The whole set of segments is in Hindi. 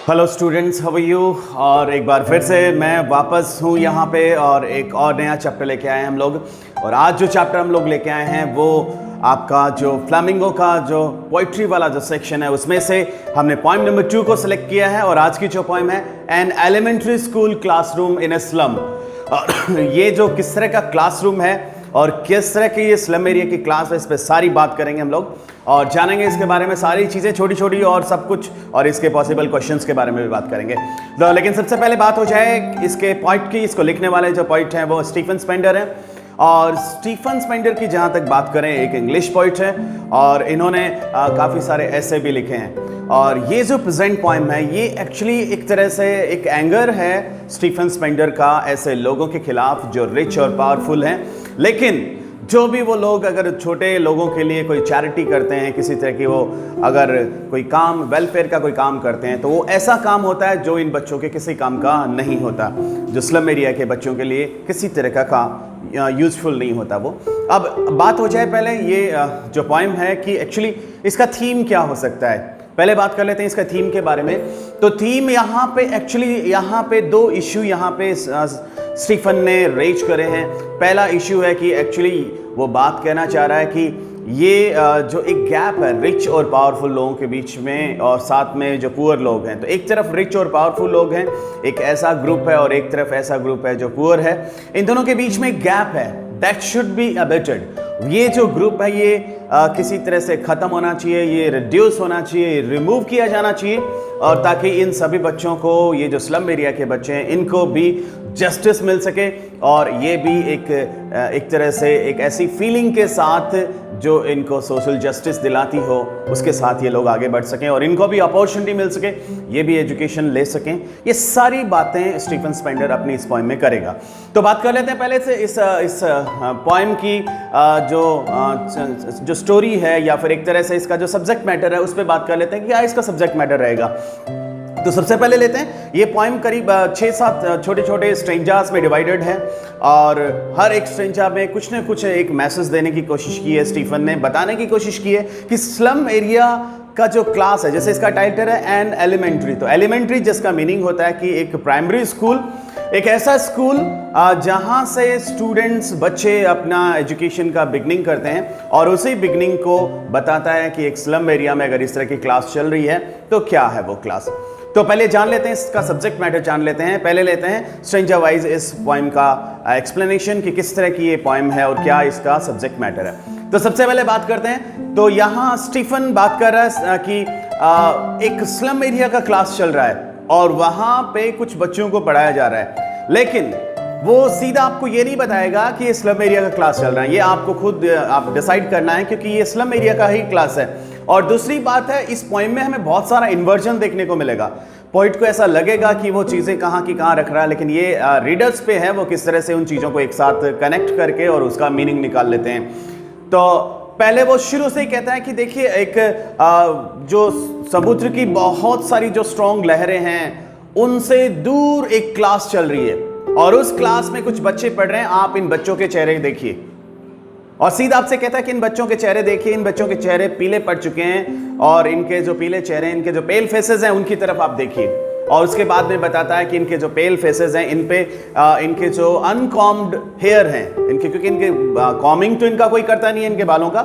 Hello students, how are you. और एक बार फिर से मैं वापस हूँ यहाँ पे और एक और नया चैप्टर लेके आए हैं हम लोग। और आज जो चैप्टर हम लोग लेके आए हैं वो आपका जो फ्लामिंगो का जो पोइट्री वाला जो सेक्शन है उसमें से हमने पॉइंट नंबर 2 को सिलेक्ट किया है। और आज की जो पॉइम है an elementary school classroom in a slum. और ये जो किस तरह का क्लासरूम है और किस तरह की ये स्लम एरिया की क्लास है, इस पर सारी बात करेंगे हम लोग और जानेंगे इसके बारे में सारी चीज़ें छोटी छोटी और सब कुछ, और इसके पॉसिबल क्वेश्चंस के बारे में भी बात करेंगे। तो लेकिन सबसे पहले बात हो जाए इसके पॉइंट की। इसको लिखने वाले जो पॉइंट हैं वो स्टीफन स्पेंडर हैं। और स्टीफन स्पेंडर की जहाँ तक बात करें, एक इंग्लिश पोइट है और इन्होंने काफ़ी सारे ऐसे भी लिखे हैं। और ये जो प्रेजेंट पोइम है ये एक्चुअली एक तरह से एक एंगर है स्टीफन स्पेंडर का ऐसे लोगों के खिलाफ जो रिच और पावरफुल हैं। लेकिन जो भी वो लोग अगर छोटे लोगों के लिए कोई चैरिटी करते हैं, किसी तरह की वो अगर कोई काम वेलफेयर का कोई काम करते हैं, तो वो ऐसा काम होता है जो इन बच्चों के किसी काम का नहीं होता, जो स्लम एरिया के बच्चों के लिए किसी तरह का काम यूजफुल नहीं होता वो। अब बात हो जाए पहले ये जो पोइम है कि एक्चुअली इसका थीम क्या हो सकता है। पहले बात कर लेते हैं इसका थीम के बारे में। तो थीम यहाँ पे एक्चुअली यहाँ पे दो इशू यहाँ पे स्टीफन ने रेज करे हैं। पहला इशू है कि एक्चुअली वो बात कहना चाह रहा है कि ये जो एक गैप है रिच और पावरफुल लोगों के बीच में और साथ में जो पुअर लोग हैं, तो एक तरफ रिच और पावरफुल लोग हैं, एक ऐसा ग्रुप है, और एक तरफ ऐसा ग्रुप है जो पुअर है। इन दोनों के बीच में एक गैप है, दैट शुड बी अबेटेड। ये जो ग्रुप है ये किसी तरह से ख़त्म होना चाहिए, ये रिड्यूस होना चाहिए, रिमूव किया जाना चाहिए, और ताकि इन सभी बच्चों को, ये जो स्लम एरिया के बच्चे हैं, इनको भी जस्टिस मिल सके और ये भी एक तरह से एक ऐसी फीलिंग के साथ जो इनको सोशल जस्टिस दिलाती हो, उसके साथ ये लोग आगे बढ़ सकें और इनको भी अपॉर्चुनिटी मिल सके, ये भी एजुकेशन ले सकें। ये सारी बातें स्टीफन स्पेंडर अपनी इस पोइम में करेगा। तो बात कर लेते हैं पहले से इस पोइम की जो स्टोरी है या फिर एक तरह से इसका जो सब्जेक्ट मैटर है उस पर बात कर लेते हैं कि क्या इसका सब्जेक्ट मैटर रहेगा। तो सबसे पहले लेते हैं ये पोइम करीब 6-7 छोटे छोटे स्ट्रेंजर्स में डिवाइडेड है और हर एक स्ट्रेंजर में कुछ न कुछ एक मैसेज देने की कोशिश की है। स्टीफन ने बताने की कोशिश की है कि स्लम एरिया का जो क्लास है, जैसे इसका टाइटल है एन एलिमेंट्री, तो एलिमेंट्री जिसका मीनिंग होता है कि एक प्राइमरी स्कूल, एक ऐसा स्कूल जहां से स्टूडेंट्स बच्चे अपना एजुकेशन का बिगनिंग करते हैं और उसी बिगनिंग को बताता है कि एक स्लम एरिया में अगर इस तरह की क्लास चल रही है तो क्या है वो क्लास। तो पहले जान लेते हैं इसका सब्जेक्ट मैटर, जान लेते हैं। पहले लेते हैं स्ट्रेंजर वाइज इस पोइम का एक्सप्लेनेशन कि किस तरह की ये पोइम है और क्या इसका सब्जेक्ट मैटर है। तो सबसे पहले बात करते हैं, तो यहाँ स्टीफन बात कर रहा है कि एक स्लम एरिया का क्लास चल रहा है और वहां पे कुछ बच्चों को पढ़ाया जा रहा है, लेकिन वो सीधा आपको ये नहीं बताएगा कि ये स्लम एरिया का क्लास चल रहा है, ये आपको खुद आप डिसाइड करना है क्योंकि ये स्लम एरिया का ही क्लास है। और दूसरी बात है, इस पोइम में हमें बहुत सारा इन्वर्जन देखने को मिलेगा। पोइट को ऐसा लगेगा कि वो चीज़ें कहाँ की कहाँ रख रहा है, लेकिन ये रीडर्स पे है वो किस तरह से उन चीज़ों को एक साथ कनेक्ट करके और उसका मीनिंग निकाल लेते हैं। तो पहले वो शुरू से ही कहता है कि देखिए एक जो समुद्र की बहुत सारी जो स्ट्रॉन्ग लहरें हैं उनसे दूर एक क्लास चल रही है और उस क्लास में कुछ बच्चे पढ़ रहे हैं, आप इन बच्चों के चेहरे देखिए। और सीधा आपसे कहता है कि इन बच्चों के चेहरे देखिए, इन बच्चों के चेहरे पीले पड़ चुके हैं और इनके जो पीले चेहरे हैं, इनके जो पेल फेसेस हैं उनकी तरफ आप देखिए। और उसके बाद में बताता है कि इनके जो पेल फेसेस हैं इन पे इनके जो अनकॉम्ड हेयर हैं, इनके क्योंकि इनके कॉमिंग तो इनका कोई करता नहीं है इनके बालों का,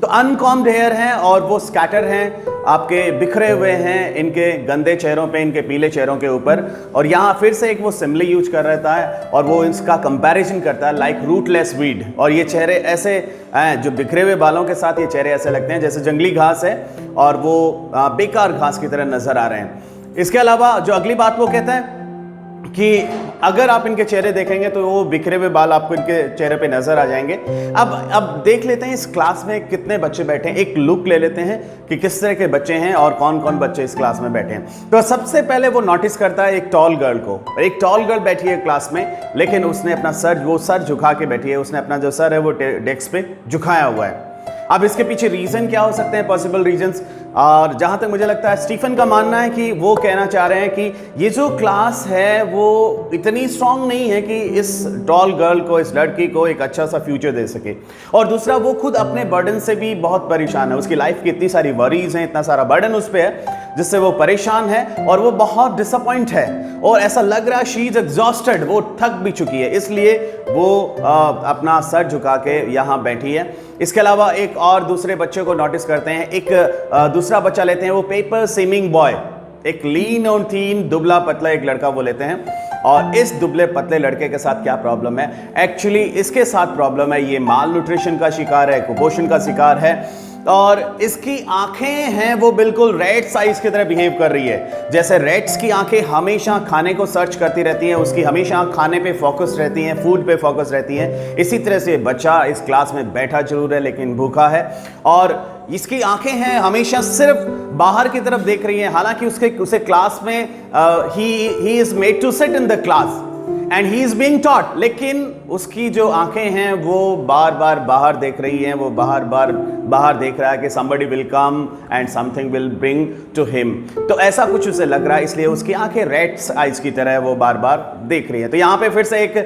तो अनकॉम्ड हेयर हैं और वो स्कैटर हैं, आपके बिखरे हुए हैं इनके गंदे चेहरों पे, इनके पीले चेहरों के ऊपर। और यहाँ फिर से एक वो सिमिली यूज कर रहता है और वो इसका कंपैरिजन करता है लाइक रूटलेस वीड। और ये चेहरे ऐसे हैं जो बिखरे हुए बालों के साथ ये चेहरे ऐसे लगते हैं जैसे जंगली घास है और वो बेकार घास की तरह नजर आ रहे हैं। इसके अलावा जो अगली बात वो कहता है कि अगर आप इनके चेहरे देखेंगे तो वो बिखरे हुए बाल आपको इनके चेहरे पे नजर आ जाएंगे। अब देख लेते हैं इस क्लास में कितने बच्चे बैठे हैं, एक लुक ले लेते हैं कि किस तरह के बच्चे हैं और कौन कौन बच्चे इस क्लास में बैठे हैं। तो सबसे पहले वो नोटिस करता है एक टॉल गर्ल को। एक टॉल गर्ल बैठी है क्लास में, लेकिन उसने अपना सर झुका के बैठी है, उसने अपना जो सर है वो डेस्क पे झुकाया हुआ है। अब इसके पीछे रीजन क्या हो सकते हैं, पॉसिबल रीजंस। और जहाँ तक मुझे लगता है स्टीफन का मानना है कि वो कहना चाह रहे हैं कि ये जो क्लास है वो इतनी स्ट्रांग नहीं है कि इस टॉल गर्ल को, इस लड़की को एक अच्छा सा फ्यूचर दे सके। और दूसरा, वो खुद अपने बर्डन से भी बहुत परेशान है। उसकी लाइफ की इतनी सारी वरीज हैं, इतना सारा बर्डन उस पर है जिससे वो परेशान है और वो बहुत डिसअपॉइंट है और ऐसा लग रहा है शी इज एग्जॉस्टेड, वो थक भी चुकी है, इसलिए वो अपना सर झुका के यहाँ बैठी है। इसके अलावा एक और दूसरे बच्चे को नोटिस करते हैं। एक दूसरा बच्चा लेते हैं, वो पेपर स्विमिंग बॉय, एक लीन और थीन दुबला पतला एक लड़का वो लेते हैं। और इस दुबले पतले लड़के के साथ क्या प्रॉब्लम है? एक्चुअली इसके साथ प्रॉब्लम है, ये माल न्यूट्रिशन का शिकार है, कुपोषण का शिकार है और इसकी आंखें हैं वो बिल्कुल रेड साइज की तरह बिहेव कर रही है। जैसे रेड्स की आंखें हमेशा खाने को सर्च करती रहती हैं, उसकी हमेशा खाने पे फोकस रहती हैं, फूड पे फोकस रहती हैं। इसी तरह से बच्चा इस क्लास में बैठा जरूर है लेकिन भूखा है और इसकी आंखें हैं हमेशा सिर्फ बाहर की तरफ देख रही हैं। हालांकि उसे क्लास में ही is made to sit in the class and he is being taught, लेकिन उसकी जो आंखें हैं वो बार बार बाहर देख रही हैं। वो बाहर देख रहा है कि somebody will come and something will bring to him। तो ऐसा कुछ उसे लग रहा है, इसलिए उसकी आंखें रेड्स आइज की तरह वो बार बार देख रही हैं। तो यहाँ पे फिर से एक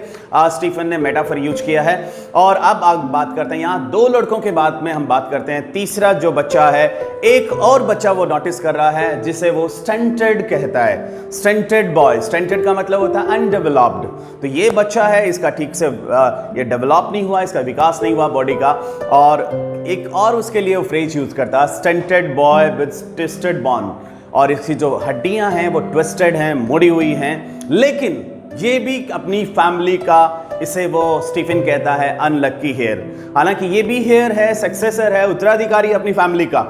स्टीफन ने मेटाफर यूज किया है। और अब बात करते हैं, यहाँ दो लड़कों के बाद में हम बात करते हैं तीसरा जो बच्चा है। एक और बच्चा वो नोटिस कर रहा है जिसे वो स्टंटेड कहता है, स्टंटेड बॉय। स्टंटेड का मतलब होता है अनडेवलप्ड। तो ये बच्चा है, इसका ठीक से ये डेवलप नहीं हुआ, इसका विकास नहीं हुआ बॉडी का। और एक और उसके लिए वो फ्रेज यूज करता है, स्टंटेड बॉय विद ट्विस्टेड बॉन। और इसकी जो हड्डियां हैं वो ट्विस्टेड हैं, मुड़ी हुई हैं, लेकिन ये भी अपनी फैमिली का, इसे वो स्टीफन कहता है अनलक्की हेयर। हालांकि ये भी हेयर है, सक्सेसर है, उत्तराधिकारी अपनी फैमिली का,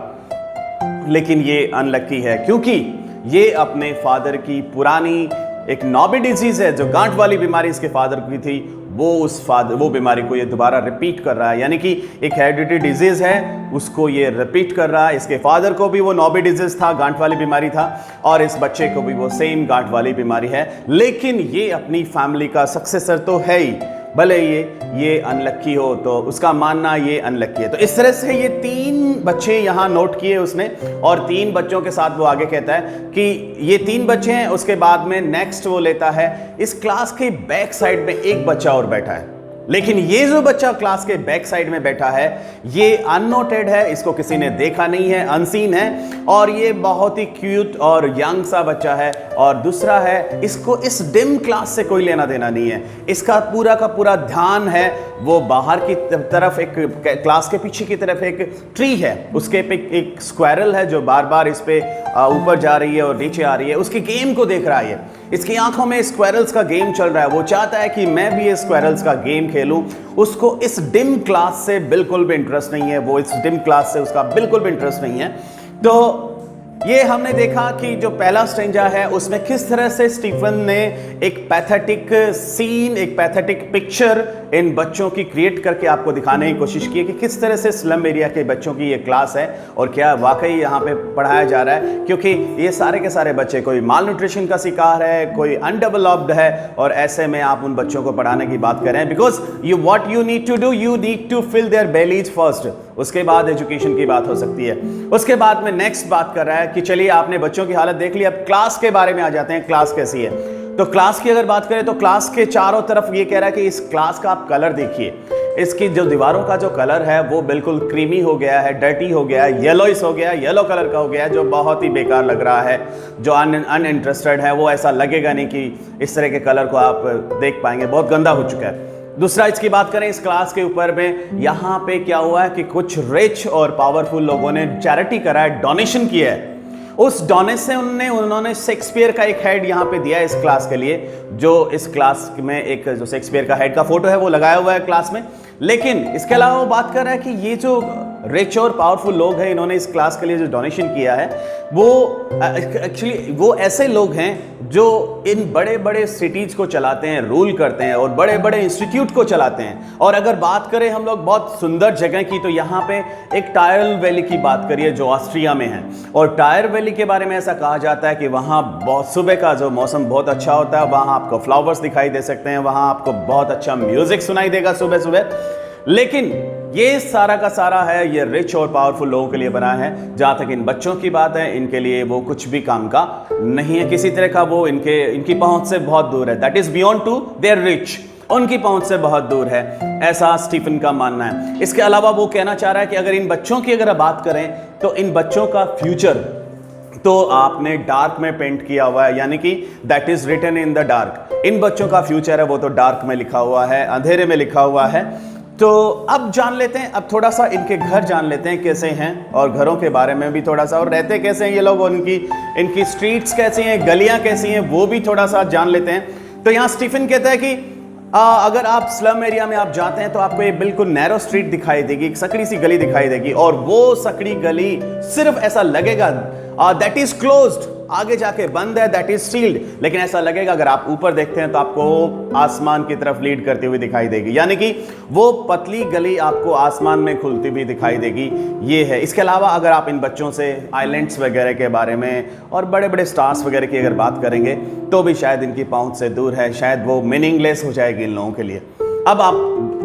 लेकिन ये अनलक्की है क्योंकि ये अपने फादर की पुरानी एक नॉबी डिजीज है, जो गांठ वाली बीमारी इसके फादर की थी, वो बीमारी को ये दोबारा रिपीट कर रहा है। यानी कि एक हेरिडिटरी डिजीज है, उसको ये रिपीट कर रहा है। इसके फादर को भी वो नॉबी डिजीज था, गांठ वाली बीमारी था, और इस बच्चे को भी वो सेम गांठ वाली बीमारी है। लेकिन ये अपनी फैमिली का सक्सेसर तो है ही, भले ये अनलक्की हो, तो उसका मानना ये अनलक्की है। तो इस तरह से ये तीन बच्चे यहाँ नोट किए उसने, और तीन बच्चों के साथ वो आगे कहता है कि ये तीन बच्चे हैं। उसके बाद में नेक्स्ट वो लेता है, इस क्लास के बैक साइड में एक बच्चा और बैठा है, लेकिन ये जो बच्चा क्लास के बैक साइड में बैठा है ये अननोटेड है, इसको किसी ने देखा नहीं है, अनसीन है, और ये बहुत ही क्यूट और यंग सा बच्चा है। और दूसरा है, इसको इस डिम क्लास से कोई लेना देना नहीं है, इसका पूरा का पूरा ध्यान है वो बाहर की तरफ, एक क्लास के पीछे की तरफ एक ट्री है, उसके पे एक स्क्वायरल है जो बार बार इस पे ऊपर जा रही है और नीचे आ रही है, उसके गेम को देख रहा है। इसकी आंखों में स्क्वायरल्स का गेम चल रहा है, वो चाहता है कि मैं भी ये स्क्वायरल्स का गेम खेलूं। उसको इस डिम क्लास से बिल्कुल भी इंटरेस्ट नहीं है, वो इस डिम क्लास से उसका बिल्कुल भी इंटरेस्ट नहीं है। तो ये हमने देखा कि जो पहला स्ट्रेंजर है उसमें किस तरह से स्टीफन ने एक पैथेटिक सीन, एक पैथेटिक पिक्चर इन बच्चों की क्रिएट करके आपको दिखाने की कोशिश की है कि किस तरह से स्लम एरिया के बच्चों की ये क्लास है और क्या वाकई यहाँ पे पढ़ाया जा रहा है। क्योंकि ये सारे के सारे बच्चे, कोई माल न्यूट्रिशन का शिकार है, कोई अनडेवलप्ड है, और ऐसे में आप उन बच्चों को पढ़ाने की बात कर रहे हैं। Because what you need to do, you need to fill their bellies first, उसके बाद एजुकेशन की बात हो सकती है। उसके बाद में नेक्स्ट बात कर रहा है कि चलिए आपने बच्चों की हालत देख ली, अब क्लास के बारे में आ जाते हैं, क्लास कैसी है। तो क्लास की अगर बात करें तो क्लास के चारों तरफ ये कह रहा है कि इस क्लास का आप कलर देखिए, इसकी जो दीवारों का जो कलर है वो बिल्कुल क्रीमी हो गया है, डर्टी हो गया है, येलोइश हो गया है, येलो कलर का हो गया है, जो बहुत ही बेकार लग रहा है। जो अनइंटरेस्टेड है वो ऐसा लगेगा नहीं कि इस तरह के कलर को आप देख पाएंगे, बहुत गंदा हो चुका है। दूसरा, इसकी बात करें इस क्लास के ऊपर में, यहाँ पे क्या हुआ है कि कुछ रिच और पावरफुल लोगों ने चैरिटी करा है, डोनेशन किया है। उस डोनेशन उन्होंने शेक्सपियर का एक हेड यहाँ पे दिया है इस क्लास के लिए, जो इस क्लास में एक जो शेक्सपियर का हेड का फोटो है वो लगाया हुआ है क्लास में। लेकिन इसके अलावा वो बात कर रहा है कि ये जो रिच और पावरफुल लोग हैं, इन्होंने इस क्लास के लिए जो डोनेशन किया है वो एक्चुअली वो ऐसे लोग हैं जो इन बड़े बड़े सिटीज को चलाते हैं, रूल करते हैं, और बड़े बड़े इंस्टीट्यूट को चलाते हैं। और अगर बात करें हम लोग बहुत सुंदर जगह की, तो यहाँ पे एक टायर वैली की बात करिए जो ऑस्ट्रिया में है। और टायर वैली के बारे में ऐसा कहा जाता है कि वहाँ बहुत सुबह का जो मौसम बहुत अच्छा होता है, वहाँ आपको फ्लावर्स दिखाई दे सकते हैं, वहाँ आपको बहुत अच्छा म्यूजिक सुनाई देगा सुबह सुबह। लेकिन ये सारा का सारा है, ये रिच और पावरफुल लोगों के लिए बना है। जहां तक इन बच्चों की बात है, इनके लिए वो कुछ भी काम का नहीं है, किसी तरह का वो इनकी पहुंच से बहुत दूर है। That is beyond to their reach, उनकी पहुंच से बहुत दूर है, ऐसा स्टीफन का मानना है। इसके अलावा वो कहना चाह रहा है कि अगर इन बच्चों की अगर बात करें तो इन बच्चों का फ्यूचर तो आपने डार्क में पेंट किया हुआ है, यानी कि that is written in the dark. इन बच्चों का फ्यूचर है वो तो डार्क में लिखा हुआ है, अंधेरे में लिखा हुआ है। तो अब जान लेते हैं, अब थोड़ा सा इनके घर जान लेते हैं कैसे हैं, और घरों के बारे में भी थोड़ा सा, और रहते कैसे हैं ये लोग, और इनकी स्ट्रीट्स कैसी हैं, गलियां कैसी हैं, वो भी थोड़ा सा जान लेते हैं। तो यहाँ स्टीफन कहता है कि अगर आप स्लम एरिया में आप जाते हैं तो आपको ये बिल्कुल नैरो स्ट्रीट दिखाई देगी, एक सकड़ी सी गली दिखाई देगी, और वो सकड़ी गली सिर्फ ऐसा लगेगा दैट इज क्लोज्ड, आगे जाके बंद है, दैट इज सील्ड, लेकिन ऐसा लगेगा अगर आप ऊपर देखते हैं तो आपको आसमान की तरफ लीड करती हुई दिखाई देगी, यानी कि वो पतली गली आपको आसमान में खुलती हुई दिखाई देगी। ये है। इसके अलावा अगर आप इन बच्चों से आइलैंड्स वगैरह के बारे में और बड़े बड़े स्टार्स वगैरह की अगर बात करेंगे तो भी शायद इनकी पहुंच से दूर है, शायद वो मीनिंगलेस हो जाएगी इन लोगों के लिए।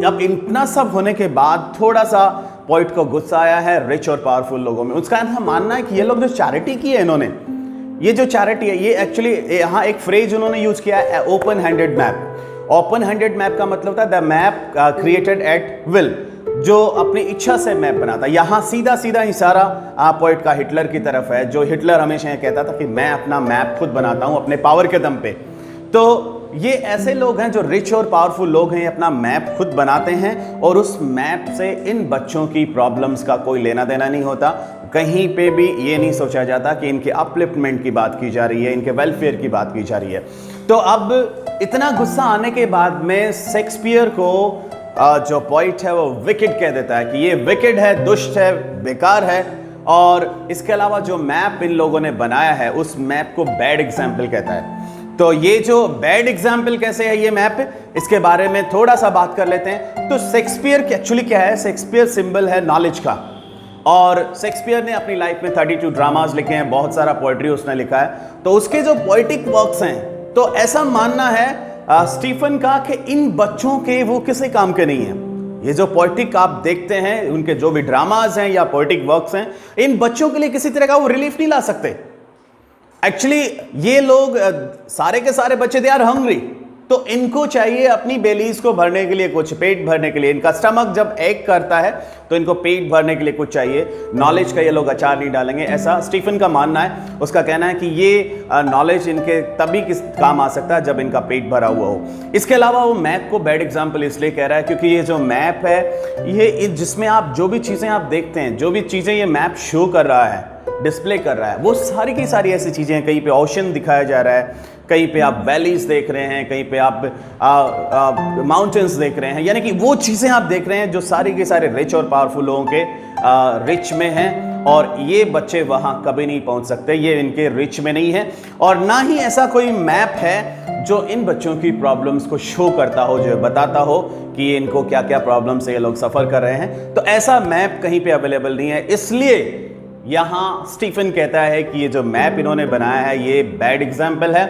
अब इतना सब होने के बाद थोड़ा सा पॉइंट को गुस्सा आया है रिच और पावरफुल लोगों में। उसका मानना है कि ये लोग जो चैरिटी की है इन्होंने, ये जो चैरिटी है, ये एक्चुअली यहाँ एक फ्रेज उन्होंने यूज किया है, open handed map. Open handed map का मतलब था the map created at will, जो अपनी इच्छा से मैप बनाता। यहाँ सीधा सीधा इशारा पॉइंट का हिटलर की तरफ है, जो हिटलर हमेशा ये कहता था कि मैं अपना मैप खुद बनाता हूँ अपने पावर के दम पे। तो ये ऐसे लोग हैं जो रिच और पावरफुल लोग हैं, अपना मैप खुद बनाते हैं, और उस मैप से इन बच्चों की प्रॉब्लम्स का कोई लेना देना नहीं होता। कहीं पे भी ये नहीं सोचा जाता कि इनके अपलिफ्टमेंट की बात की जा रही है, इनके वेलफेयर की बात की जा रही है। तो अब इतना गुस्सा आने के बाद में शेक्सपियर को जो पॉइंट है वो विकेड कह देता है कि ये विकेड है, दुष्ट है, बेकार है। और इसके अलावा जो मैप इन लोगों ने बनाया है उस मैप को बैड एग्जाम्पल कहता है। तो ये जो बैड एग्जाम्पल कैसे है ये मैप, इसके बारे में थोड़ा सा बात कर लेते हैं। तो शेक्सपियर एक्चुअली क्या है, शेक्सपियर सिंबल है नॉलेज का, और शेक्सपियर ने अपनी लाइफ में 32 ड्रामाज लिखे हैं, बहुत सारा पोएट्री उसने लिखा है। तो उसके जो पोएटिक वर्क्स हैं, तो ऐसा मानना है स्टीफन का कि इन बच्चों के वो किसी काम के नहीं है। ये जो पोएटिक आप देखते हैं, उनके जो भी ड्रामाज हैं या पोएटिक वर्क्स हैं, इन बच्चों के लिए किसी तरह का वो रिलीफ नहीं ला सकते। एक्चुअली ये लोग सारे के सारे बच्चे दे आर हंग्री, तो इनको चाहिए अपनी बेलीज को भरने के लिए कुछ, पेट भरने के लिए। इनका स्टमक जब एक करता है तो इनको पेट भरने के लिए कुछ चाहिए। नॉलेज का ये लोग अचार नहीं डालेंगे, ऐसा स्टीफन का मानना है। उसका कहना है कि ये नॉलेज इनके तभी किस काम आ सकता है जब इनका पेट भरा हुआ हो। इसके अलावा वो मैप को बैड एग्जाम्पल इसलिए कह रहा है क्योंकि ये जो मैप है, ये जिसमें आप जो भी चीज़ें आप देखते हैं, जो भी चीज़ें ये मैप शो कर रहा है, डिस्प्ले कर रहा है, वो सारी की सारी ऐसी चीज़ें हैं। कहीं पे ओशन दिखाया जा रहा है, कहीं पे आप वैलीज देख रहे हैं, कहीं पे आप माउंटेन्स देख रहे हैं, यानी कि वो चीज़ें आप देख रहे हैं जो सारी के सारे रिच और पावरफुल लोगों के रिच में हैं, और ये बच्चे वहाँ कभी नहीं पहुँच सकते, ये इनके रिच में नहीं है। और ना ही ऐसा कोई मैप है जो इन बच्चों की प्रॉब्लम्स को शो करता हो, जो बताता हो कि इनको क्या क्या प्रॉब्लम से ये लोग सफ़र कर रहे हैं। तो ऐसा मैप कहीं पे अवेलेबल नहीं है, इसलिए यहाँ स्टीफन कहता है कि ये जो मैप इन्होंने बनाया है ये बैड एग्जाम्पल है,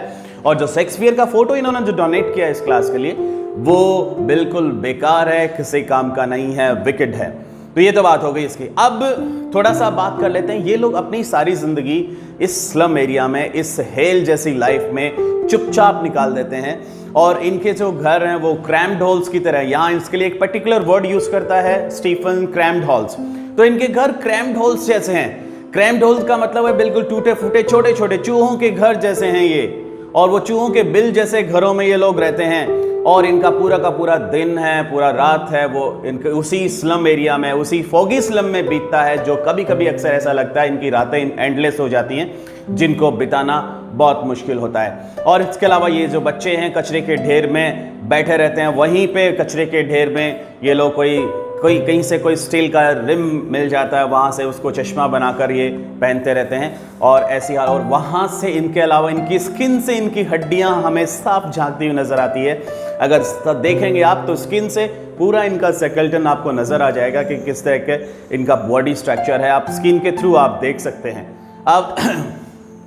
और जो शेक्सपियर का फोटो इन्होंने जो डोनेट किया इस क्लास के लिए वो बिल्कुल बेकार है, किसी काम का नहीं है, विकेड है। तो ये तो बात हो गई इसकी। अब थोड़ा सा बात कर लेते हैं, ये लोग अपनी सारी जिंदगी इस स्लम एरिया में, इस हेल जैसी लाइफ में चुपचाप निकाल देते हैं, और इनके जो घर हैं वो क्रैम्ड हॉल्स की तरह, यहाँ इसके लिए एक पर्टिकुलर वर्ड यूज करता है स्टीफन, क्रैम्ड हॉल्स। तो इनके घर क्रैम्ड हॉल्स जैसे हैं। क्रैम्ड हॉल्स का मतलब है बिल्कुल टूटे फूटे छोटे छोटे चूहों के घर जैसे हैं ये, और वो चूहों के बिल जैसे घरों में ये लोग रहते हैं, और इनका पूरा का पूरा दिन है, पूरा रात है, वो इनके उसी स्लम एरिया में, उसी फोगी स्लम में बीतता है, जो कभी कभी अक्सर ऐसा लगता है इनकी रातें एंडलेस हो जाती हैं, जिनको बिताना बहुत मुश्किल होता है। और इसके अलावा ये जो बच्चे हैं कचरे के ढेर में बैठे रहते हैं, वहीं पे कचरे के ढेर में ये लोग कोई कहीं से कोई स्टील का रिम मिल जाता है, वहाँ से उसको चश्मा बनाकर ये पहनते रहते हैं, और ऐसी हाल। और वहाँ से इनके अलावा इनकी स्किन से इनकी हड्डियाँ हमें साफ झांकती हुई नज़र आती है। अगर देखेंगे आप तो स्किन से पूरा इनका स्केलेटन आपको नज़र आ जाएगा कि किस तरह के इनका बॉडी स्ट्रक्चर है, आप स्किन के थ्रू आप देख सकते हैं। अब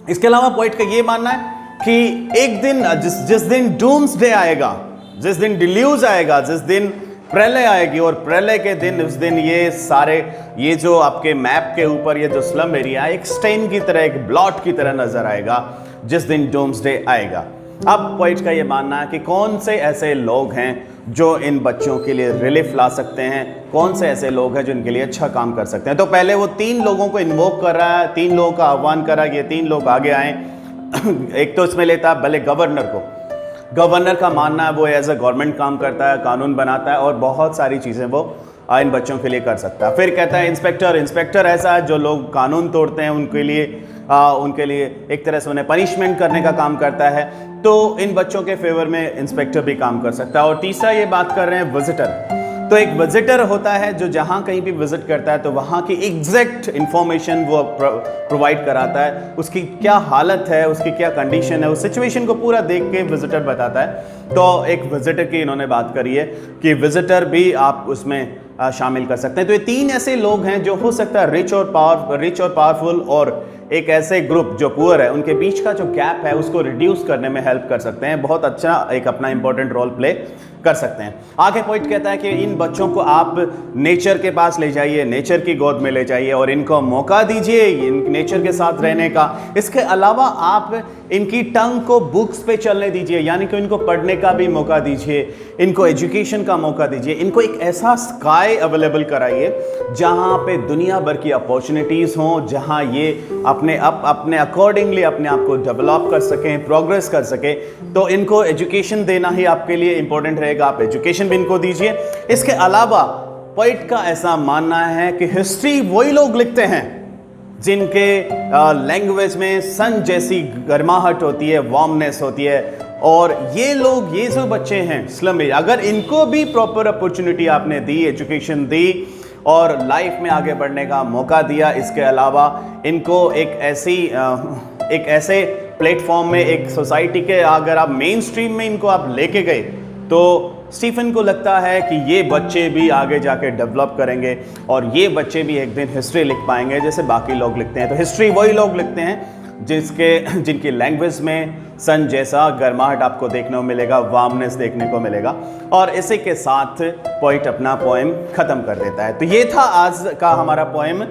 इसके अलावा पॉइंट का ये मानना है कि एक दिन जिस दिन डूम्सडे आएगा, जिस दिन डिल्यूज आएगा, जिस दिन प्रलय आएगी और प्रलय के दिन उस दिन ये जो आपके मैप के ऊपर ये जो स्लम एरिया एक स्टेन की तरह, एक ब्लॉट की तरह नजर आएगा जिस दिन डूम्सडे आएगा। अब पॉइंट का ये मानना है कि कौन से ऐसे लोग हैं जो इन बच्चों के लिए रिलीफ ला सकते हैं, कौन से ऐसे लोग हैं जो इनके लिए अच्छा काम कर सकते हैं। तो पहले वो 3 लोगों को इन्वोक कर रहा है, 3 लोगों का आह्वान कर रहा है, ये 3 लोग आगे आए। एक तो इसमें लेता है भले गवर्नर को। गवर्नर का मानना है वो एज ए गवर्नमेंट काम करता है, कानून बनाता है और बहुत सारी चीज़ें वो इन बच्चों के लिए कर सकता है। फिर कहता है इंस्पेक्टर ऐसा है जो लोग कानून तोड़ते हैं उनके लिए एक तरह से उन्हें पनिशमेंट करने का काम करता है, तो इन बच्चों के फेवर में इंस्पेक्टर भी काम कर सकता है। और तीसरा ये बात कर रहे हैं विजिटर। तो एक विजिटर होता है जो जहाँ कहीं भी विजिट करता है तो वहाँ की एग्जैक्ट इंफॉर्मेशन वो प्रोवाइड कराता है, उसकी क्या हालत है, उसकी क्या कंडीशन है, उस सिचुएशन को पूरा देख के विजिटर बताता है। तो एक विजिटर की इन्होंने बात करी है कि विजिटर भी आप उसमें शामिल कर सकते हैं। तो ये 3 ऐसे लोग हैं जो हो सकता है रिच और पावरफुल और एक ऐसे ग्रुप जो पुअर है, उनके बीच का जो गैप है उसको रिड्यूस करने में हेल्प कर सकते हैं, बहुत अच्छा एक अपना इंपॉर्टेंट रोल प्ले कर सकते हैं। आगे पॉइंट कहता है कि इन बच्चों को आप नेचर के पास ले जाइए, नेचर की गोद में ले जाइए और इनको मौका दीजिए नेचर के साथ रहने का। इसके अलावा आप इनकी टंग को बुक्स पे चलने दीजिए, यानी कि इनको पढ़ने का भी मौका दीजिए, इनको एजुकेशन का मौका दीजिए, इनको एक ऐसा स्काई अवेलेबल कराइए जहां पे दुनिया भर की अपॉर्चुनिटीज़ हों, जहां ये अपने अकॉर्डिंगली अपने आप को डेवलप कर सकें, प्रोग्रेस कर सकें। तो इनको एजुकेशन देना ही आपके लिए इंपॉर्टेंट रहेगा, आप एजुकेशन भी इनको दीजिए। इसके अलावा पोइट का ऐसा मानना है कि हिस्ट्री वही लोग लिखते हैं जिनके लैंग्वेज में सन जैसी गर्माहट होती है, वार्मनेस होती है। और ये लोग, ये जो बच्चे हैं स्लम में, अगर इनको भी प्रॉपर अपॉर्चुनिटी आपने दी, एजुकेशन दी और लाइफ में आगे बढ़ने का मौका दिया, इसके अलावा इनको एक ऐसे प्लेटफॉर्म में, एक सोसाइटी के अगर आप मेन स्ट्रीम में इनको आप लेके गए, तो स्टीफन को लगता है कि ये बच्चे भी आगे जाके डेवलप करेंगे और ये बच्चे भी एक दिन हिस्ट्री लिख पाएंगे जैसे बाकी लोग लिखते हैं। तो हिस्ट्री वही लोग लिखते हैं जिनकी लैंग्वेज में सन जैसा गर्माहट आपको देखने को मिलेगा, वार्मनेस देखने को मिलेगा। और इसी के साथ पोइट अपना पोएम खत्म कर देता है। तो ये था आज का हमारा poem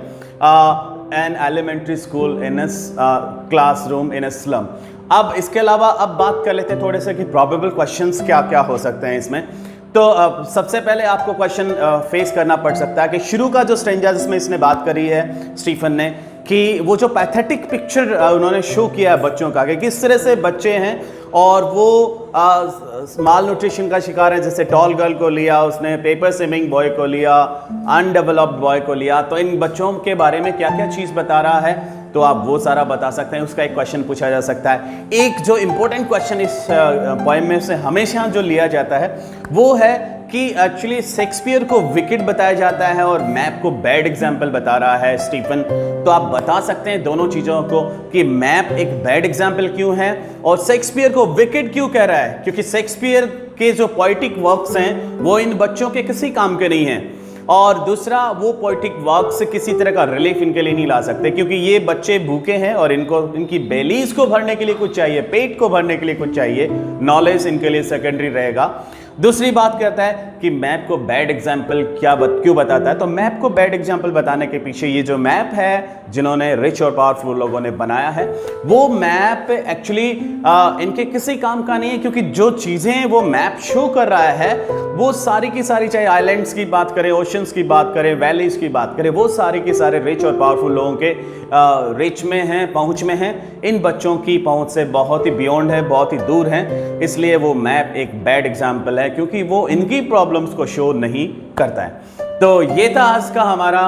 an elementary school in a classroom in a slum. अब इसके अलावा अब बात कर लेते हैं थोड़े से कि प्रोबेबल क्वेश्चंस क्या क्या हो सकते हैं इसमें। तो सबसे पहले आपको क्वेश्चन फेस करना पड़ सकता है कि शुरू का जो स्ट्रेंजर जिसमें इसने बात करी है स्टीफन ने, कि वो जो पैथेटिक पिक्चर उन्होंने शो किया है बच्चों का, कि किस तरह से बच्चे हैं और वो माल न्यूट्रिशन का शिकार है। जैसे टॉल गर्ल को लिया उसने, पेपर स्विमिंग बॉय को लिया, अनडेवलप्ड बॉय को लिया। तो इन बच्चों के बारे में क्या क्या चीज़ बता रहा है, तो आप वो सारा बता सकते हैं। उसका एक क्वेश्चन पूछा जा सकता है। एक जो इंपॉर्टेंट क्वेश्चन इस पोएम में से हमेशा जो लिया जाता है वो है कि एक्चुअली शेक्सपियर को विकेड बताया जाता है और मैप को बैड एग्जाम्पल बता रहा है स्टीफन। तो आप बता सकते हैं दोनों चीज़ों को कि मैप एक बैड एग्जाम्पल क्यों है और शेक्सपियर को विकेड क्यों कह रहा है, क्योंकि शेक्सपियर के जो पोइटिक वर्क्स हैं वो इन बच्चों के किसी काम के नहीं हैं। और दूसरा, वो पोइटिक वर्क से किसी तरह का रिलीफ इनके लिए नहीं ला सकते, क्योंकि ये बच्चे भूखे हैं और इनकी बेलीज को भरने के लिए कुछ चाहिए, पेट को भरने के लिए कुछ चाहिए। नॉलेज इनके लिए सेकेंडरी रहेगा। दूसरी बात कहता है कि मैप को बैड एग्जाम्पल क्यों बताता है। तो मैप को बैड एग्जाम्पल बताने के पीछे ये जो मैप है जिन्होंने रिच और पावरफुल लोगों ने बनाया है, वो मैप एक्चुअली इनके किसी काम का नहीं है, क्योंकि जो चीज़ें वो मैप शो कर रहा है वो सारी की सारी, चाहे आइलैंड्स की बात करें, ओशंस की बात करें, वैलीज की बात करें, वो सारे के सारे रिच और पावरफुल लोगों के रिच में हैं, पहुंच में हैं। इन बच्चों की पहुंच से बहुत ही बियॉन्ड है, बहुत ही दूर है। इसलिए वो मैप एक बैड एग्जाम्पल है, क्योंकि वो इनकी प्रॉब्लम्स को शो नहीं करता है। तो ये था आज का हमारा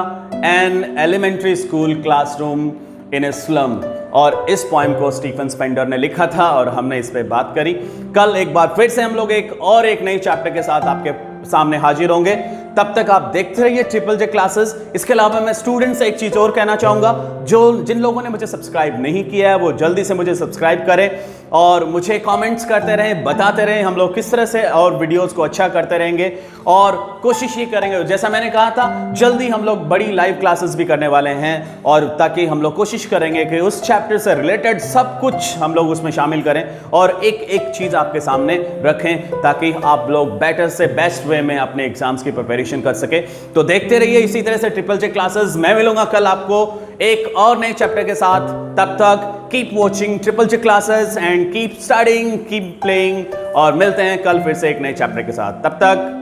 an elementary school classroom in a slum, और इस पोएम को स्टीफन स्पेंडर ने लिखा था और हमने इस पे बात करी। कल एक बार फिर से हम लोग एक नई चैप्टर के साथ आपके सामने हाजिर होंगे। तब तक आप देखते रहिए ट्रिपल जे क्लासेस। इसके अलावा मैं स्टूडेंट से एक चीज और कहना चाहूंगा, जिन लोगों ने मुझे सब्सक्राइब नहीं किया है वो जल्दी से मुझे सब्सक्राइब करें और मुझे कमेंट्स करते रहें, बताते रहें हम लोग किस तरह से और वीडियोस को अच्छा करते रहेंगे। और कोशिश ये करेंगे, जैसा मैंने कहा था, जल्दी हम लोग बड़ी लाइव क्लासेस भी करने वाले हैं, और ताकि हम लोग कोशिश करेंगे कि उस चैप्टर से रिलेटेड सब कुछ हम लोग उसमें शामिल करें और एक एक चीज आपके सामने रखें, ताकि आप लोग बेटर से बेस्ट वे में अपने एग्जाम्स की प्रिपरेशन कर सके। तो देखते रहिए इसी तरह से ट्रिपल जे क्लासेस। मैं मिलूंगा कल आपको एक और नए चैप्टर के साथ। तब तक keep watching triple J classes and keep studying, keep playing, और मिलते हैं कल फिर से एक नए चैप्टर के साथ। तब तक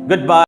गुड बाय।